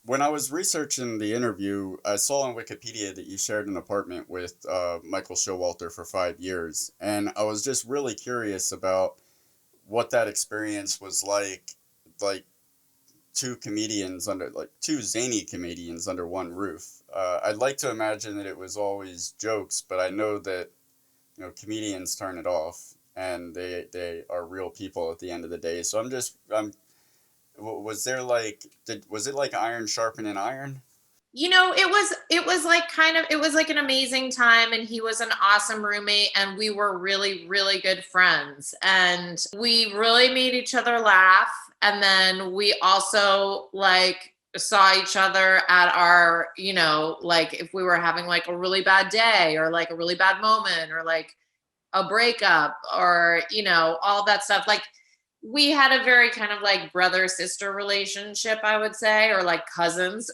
When I was researching the interview, I saw on Wikipedia that you shared an apartment with Michael Showalter for 5 years, and I was just really curious about what that experience was like two comedians under like two zany comedians under one roof. I'd like to imagine that it was always jokes, but I know that comedians turn it off, and they are real people at the end of the day. So was there was it like iron sharpening iron? It was like it was like an amazing time, and he was an awesome roommate, and we were really, really good friends, and we really made each other laugh. And then we also like saw each other at our, like if we were having like a really bad day or like a really bad moment or like a breakup or all that stuff. Like we had a very kind of like brother sister relationship, I would say, or like cousins.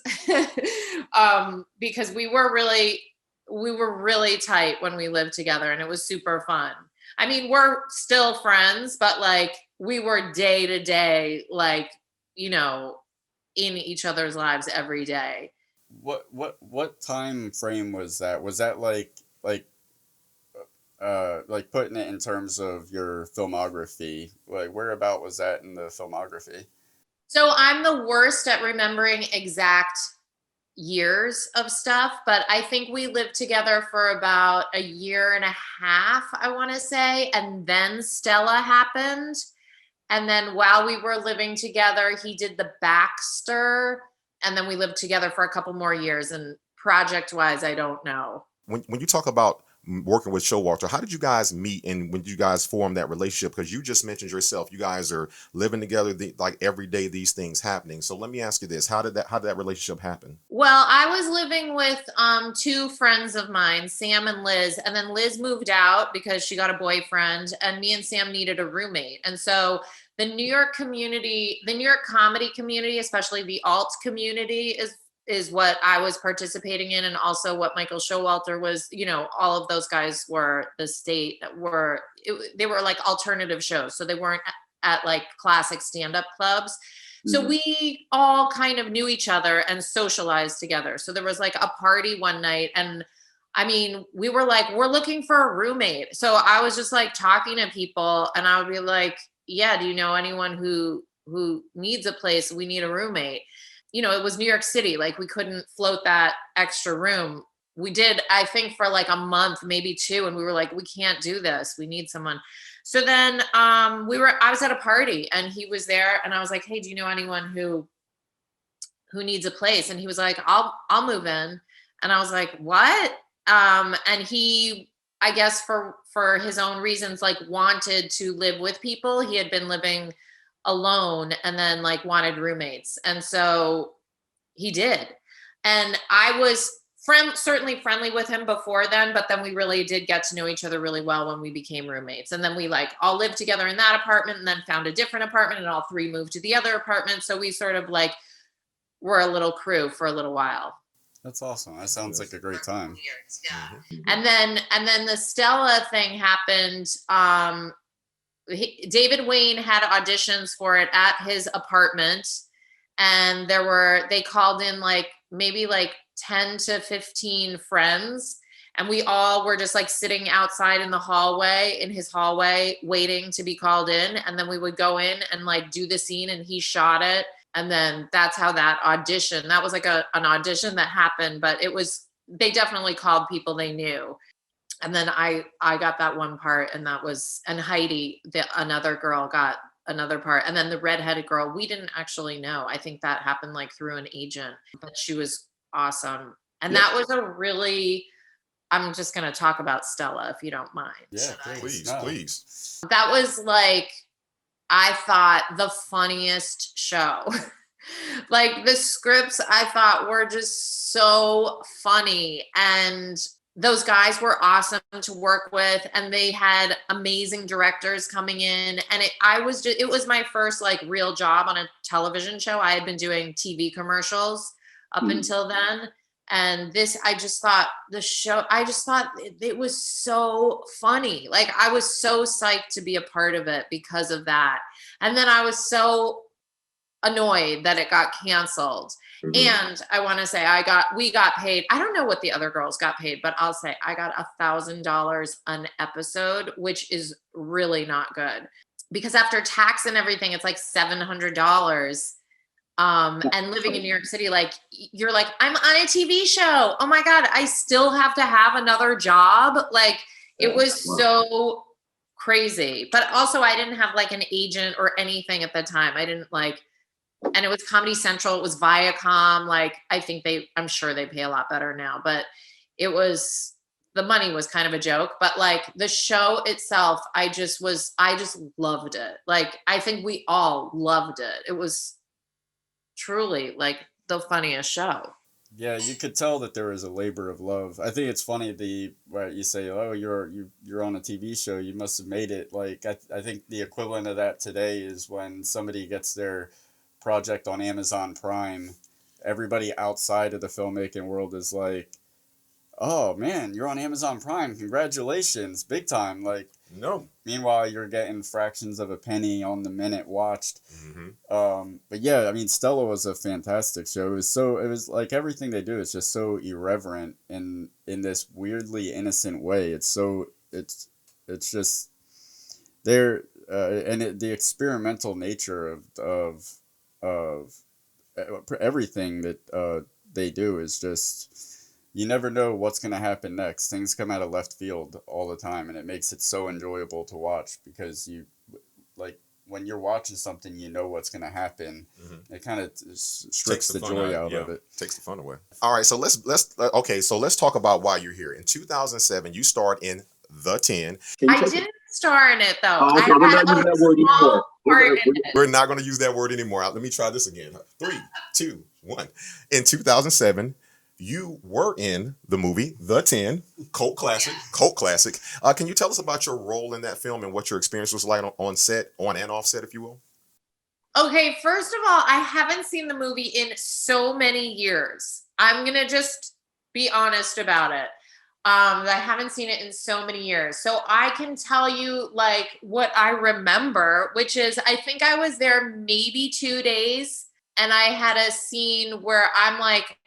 Because we were really tight when we lived together, and it was super fun. I mean, we're still friends, but like we were day to day, like, you know in each other's lives every day. What time frame was that? Was that like putting it in terms of your filmography? Like where about was that in the filmography? So I'm the worst at remembering exact years of stuff, but I think we lived together for about a year and a half, I want to say. And then Stella happened. And then while we were living together, he did the Baxter. And then we lived together for a couple more years. And project wise, I don't know. When you talk about working with Showalter, how did you guys meet and when did you guys form that relationship? Because you just mentioned yourself, you guys are living together like every day these things happening. So let me ask you this: how did that relationship happen? Well, I was living with two friends of mine, Sam and Liz, and then Liz moved out because she got a boyfriend, and me and Sam needed a roommate. And so the New York comedy community, especially the alt community, is what I was participating in, and also what Michael Showalter was. All of those guys were the state they were like alternative shows, so they weren't at like classic stand-up clubs. So we all kind of knew each other and socialized together. So there was like a party one night, and I mean, we were like, we're looking for a roommate. So I was just like talking to people, and I would be like, yeah, do you know anyone who needs a place? We need a roommate. It was New York City. Like we couldn't float that extra room. We did, I think, for like a month, maybe two, and we were like, we can't do this. We need someone. So then I was at a party, and he was there, and I was like, hey, do you know anyone who needs a place? And he was like, I'll move in. And I was like, what? And he, I guess for his own reasons, like wanted to live with people. He had been living alone and then like wanted roommates. And so he did. And I was certainly friendly with him before then, but then we really did get to know each other really well when we became roommates. And then we like all lived together in that apartment, and then found a different apartment, and all three moved to the other apartment. So we sort of like were a little crew for a little while. That's awesome. That sounds like a great time. Yeah. And then the Stella thing happened. David Wain had auditions for it at his apartment, and they called in like maybe like 10 to 15 friends, and we all were just like sitting outside in his hallway waiting to be called in. And then we would go in and like do the scene, and he shot it. And then that's how that was like an audition that happened, but they definitely called people they knew. And then I got that one part, and Heidi, another girl, got another part. And then the redheaded girl, we didn't actually know. I think that happened like through an agent, but she was awesome. And that was I'm just going to talk about Stella, if you don't mind. Yeah, Please, no. please. That was like, I thought, the funniest show. Like the scripts I thought were just so funny, and those guys were awesome to work with, and they had amazing directors coming in. And it was my first like real job on a television show. I had been doing TV commercials up until then. And I just thought it was so funny. Like I was so psyched to be a part of it because of that. And then I was so annoyed that it got canceled. And I want to say we got paid. I don't know what the other girls got paid, but I'll say I got $1,000 an episode, which is really not good because after tax and everything, it's like $700. And living in New York City, like you're like, I'm on a TV show. Oh my God, I still have to have another job. Like it was so crazy. But also I didn't have like an agent or anything at the time. I didn't like, and it was Comedy Central. It was Viacom. Like I'm sure they pay a lot better now, but the money was kind of a joke, but like the show itself, I just loved it. Like, I think we all loved it. It was truly like the funniest show. Yeah, you could tell that there was a labor of love. I think it's funny where you say, "Oh, you're on a TV show. You must have made it." Like I think the equivalent of that today is when somebody gets their project on Amazon Prime. Everybody outside of the filmmaking world is like, "Oh man, you're on Amazon Prime. Congratulations, big time!" Like, no. Meanwhile, you're getting fractions of a penny on the minute watched. But yeah, I mean, Stella was a fantastic show. It was like everything they do is just so irreverent in this weirdly innocent way. It's just there, the experimental nature of everything that they do is just. You never know what's going to happen next. Things come out of left field all the time, and it makes it so enjoyable to watch because when you're watching something, you know what's going to happen. It kind of strips the joy out of it. Takes the fun away. All right, so let's talk about why you're here. In 2007, you starred in The 10. I didn't star in it though. Okay, we're not using that word anymore. We're not going to use that word anymore. Let me try this again. 3, 2, 1. In 2007. You were in the movie The 10, cult classic. Can you tell us about your role in that film and what your experience was like on set, on and off set, if you will? Okay, first of all, I haven't seen the movie in so many years. I'm going to just be honest about it. I haven't seen it in so many years. So I can tell you like what I remember, which is I think I was there maybe 2 days and I had a scene where I'm like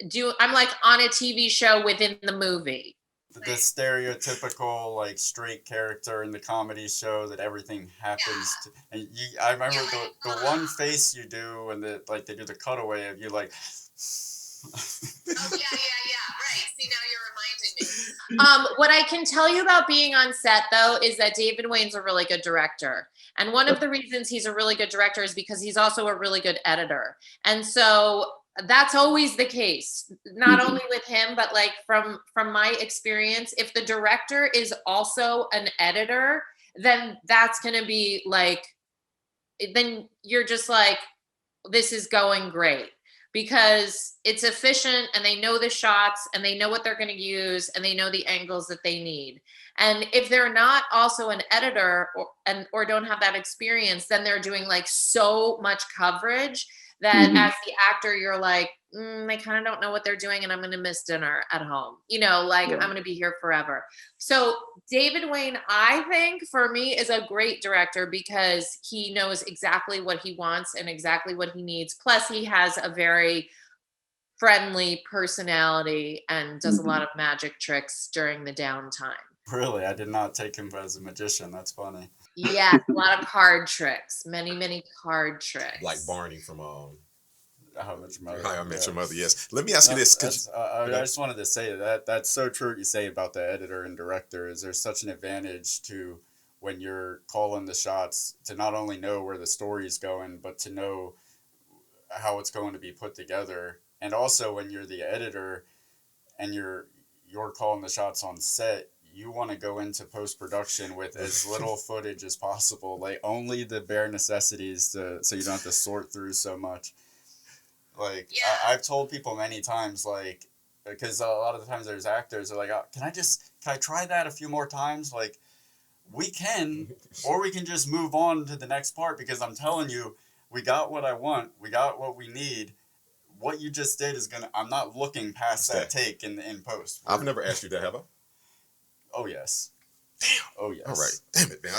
on a TV show within the movie. The stereotypical like straight character in the comedy show that everything happens to, and I remember the one face you do and they do the cutaway of you like. Oh yeah, right. See, now you're reminding me. What I can tell you about being on set though is that David Wain's a really good director. And one of the reasons he's a really good director is because he's also a really good editor. And so that's always the case, not only with him, but like from my experience, if the director is also an editor, then that's going to be like, then you're just like, this is going great because it's efficient and they know the shots and they know what they're going to use and they know the angles that they need. And if they're not also an editor or don't have that experience, then they're doing like so much coverage that as the actor, you're like, they kind of don't know what they're doing and I'm going to miss dinner at home. I'm going to be here forever. So David Wain, I think for me is a great director because he knows exactly what he wants and exactly what he needs. Plus he has a very friendly personality and does a lot of magic tricks during the downtime. Really? I did not take him as a magician. That's funny. Yeah, a lot of card tricks. Many card tricks. Like Barney from How I Met Your Mother. How I Met Your Mother, yes. Let me ask you this. I just wanted to say that's so true what you say about the editor and director is there's such an advantage to when you're calling the shots to not only know where the story's going, but to know how it's going to be put together. And also when you're the editor and you're calling the shots on set, you want to go into post-production with as little footage as possible, like only the bare necessities so you don't have to sort through so much. Like, yeah. I've told people many times, like, because a lot of the times there's actors are like, can I try that a few more times? Like, we can, or we can just move on to the next part because I'm telling you, we got what I want. We got what we need. What you just did is I'm not looking past that take in post. I've never asked you that, have I? Oh, yes. Damn. Oh, yes. All right. Damn it, man.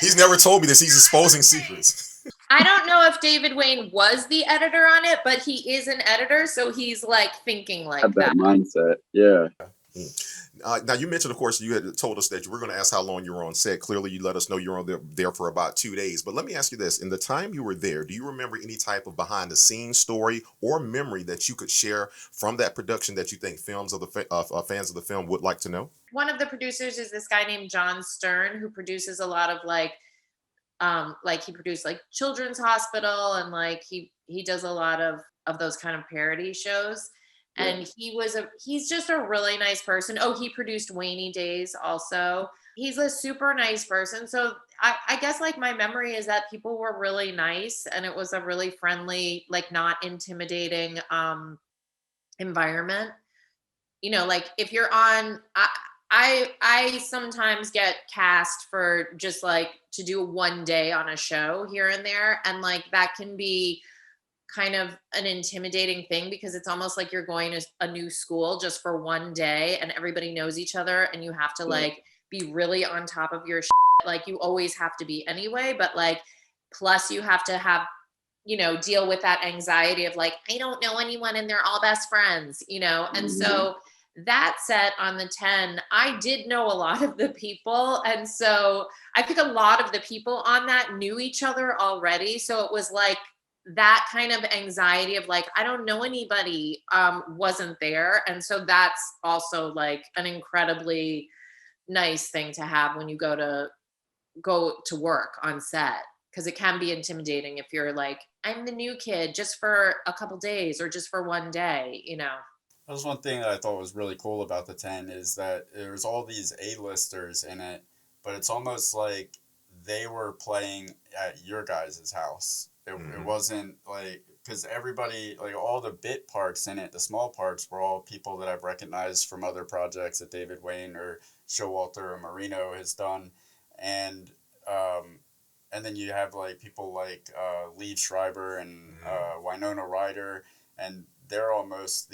He's never told me this. He's exposing secrets. I don't know if David Wain was the editor on it, but he is an editor, so he's like thinking like Have that that. mindset. Yeah. Now you mentioned, of course, you had told us that you were going to ask how long you were on set. Clearly, you let us know you were there for about 2 days. But let me ask you this: in the time you were there, do you remember any type of behind-the-scenes story or memory that you could share from that production that you think fans of the film would like to know? One of the producers is this guy named John Stern, who produces a lot of like he produced like Children's Hospital, and like he does a lot of those kind of parody shows. Yeah. And he's just a really nice person. Oh, he produced Wainy Days also. He's a super nice person. So I guess like my memory is that people were really nice, and it was a really friendly, like not intimidating environment. Like if you're on, I sometimes get cast for just like to do one day on a show here and there, and like that can be kind of an intimidating thing because it's almost like you're going to a new school just for one day, and everybody knows each other, and you have to like be really on top of your shit, like you always have to be anyway, but like plus you have to have deal with that anxiety of like, I don't know anyone and they're all best friends. And so that set on the 10, I did know a lot of the people. And so I think a lot of the people on that knew each other already. So it was like that kind of anxiety of like, I don't know anybody wasn't there. And so that's also like an incredibly nice thing to have when you go to work on set, because it can be intimidating if you're like, I'm the new kid just for a couple days or just for one day. That was one thing that I thought was really cool about the 10 is that there's all these A-listers in it, but it's almost like they were playing at your guys' house. It wasn't like, because everybody, like all the bit parts in it, the small parts were all people that I've recognized from other projects that David Wain or Showalter or Marino has done. And and then you have like people like Lee Schreiber and Winona Ryder, and they're almost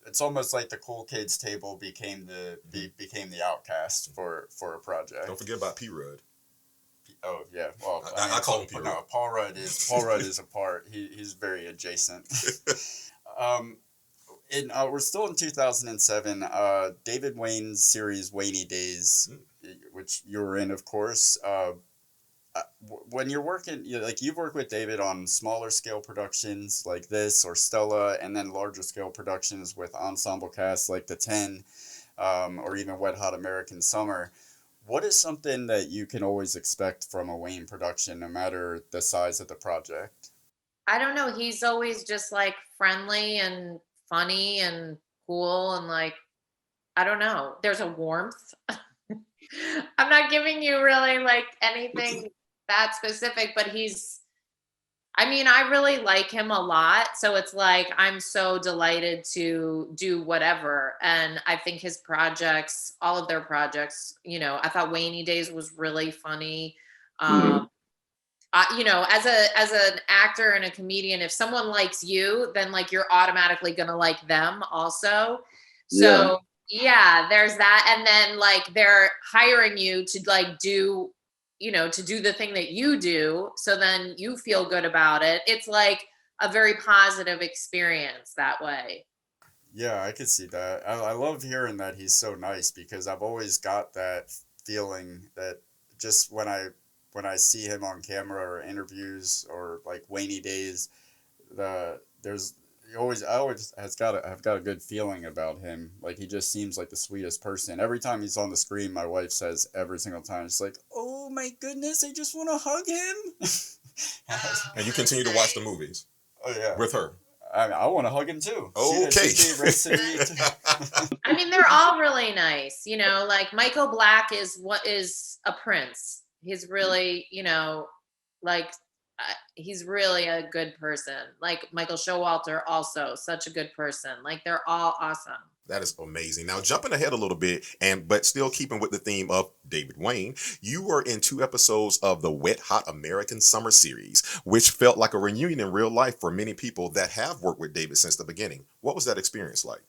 it's almost like the cool kids table became the outcast for a project. Don't forget about P. Rudd. Oh yeah, well I call him P. No, Rudd. Paul Rudd is a part. He's very adjacent. We're still in 2007. David Wain's series Wainy Days, which you were in, of course. When you're working, like you've worked with David on smaller scale productions like this or Stella, and then larger scale productions with ensemble casts like the 10, or even Wet Hot American Summer. What is something that you can always expect from a Wain production, no matter the size of the project? I don't know. He's always just like friendly and funny and cool, and like, I don't know. There's a warmth. I'm not giving you really like anything that specific, but I really like him a lot. So it's like, I'm so delighted to do whatever. And I think his projects, all of their projects, I thought Wainy Days was really funny. As an actor and a comedian, if someone likes you, then like you're automatically gonna like them also. So yeah, there's that. And then like they're hiring you to like do, to do the thing that you do. So then you feel good about it. It's like a very positive experience that way. Yeah, I could see that. I love hearing that he's so nice, because I've always got that feeling that just when I see him on camera or interviews or like Wainy Days, there's I always have got a good feeling about him. Like he just seems like the sweetest person. Every time he's on the screen, my wife says every single time, it's like, oh my goodness, I just want to hug him. And you continue to watch the movies. Oh yeah, with her. I want to hug him too. Okay. They're all really nice. Like Michael Black is a prince. He's really, like he's really a good person. Like Michael Showalter, also such a good person. Like they're all awesome. That is amazing. Now, jumping ahead a little bit, but still keeping with the theme of David Wain, you were in 2 episodes of the Wet Hot American Summer series, which felt like a reunion in real life for many people that have worked with David since the beginning. What was that experience like?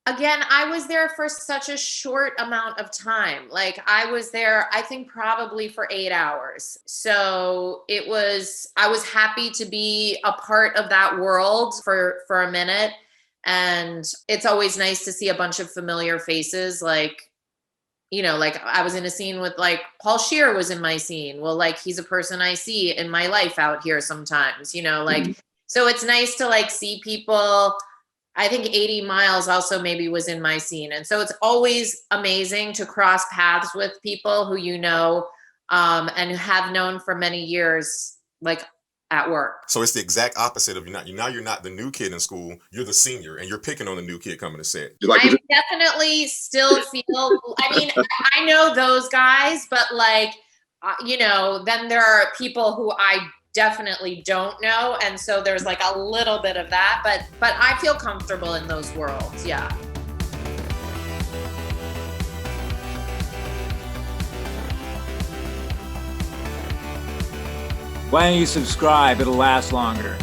Again, I was there for such a short amount of time. Like I was there, I think probably for 8 hours. So I was happy to be a part of that world for a minute. And it's always nice to see a bunch of familiar faces. Like, like I was in a scene with like Paul Scheer was in my scene. Well, like he's a person I see in my life out here sometimes, like, so it's nice to like see people. I think 80 Miles also maybe was in my scene. And so it's always amazing to cross paths with people who and have known for many years, like at work. So it's the exact opposite of you're not the new kid in school, you're the senior and you're picking on the new kid coming to set. I definitely still feel, I mean, I know those guys, but like, then there are people who I definitely don't know, and so there's like a little bit of that, but I feel comfortable in those worlds. Yeah. Why don't you subscribe? It'll last longer.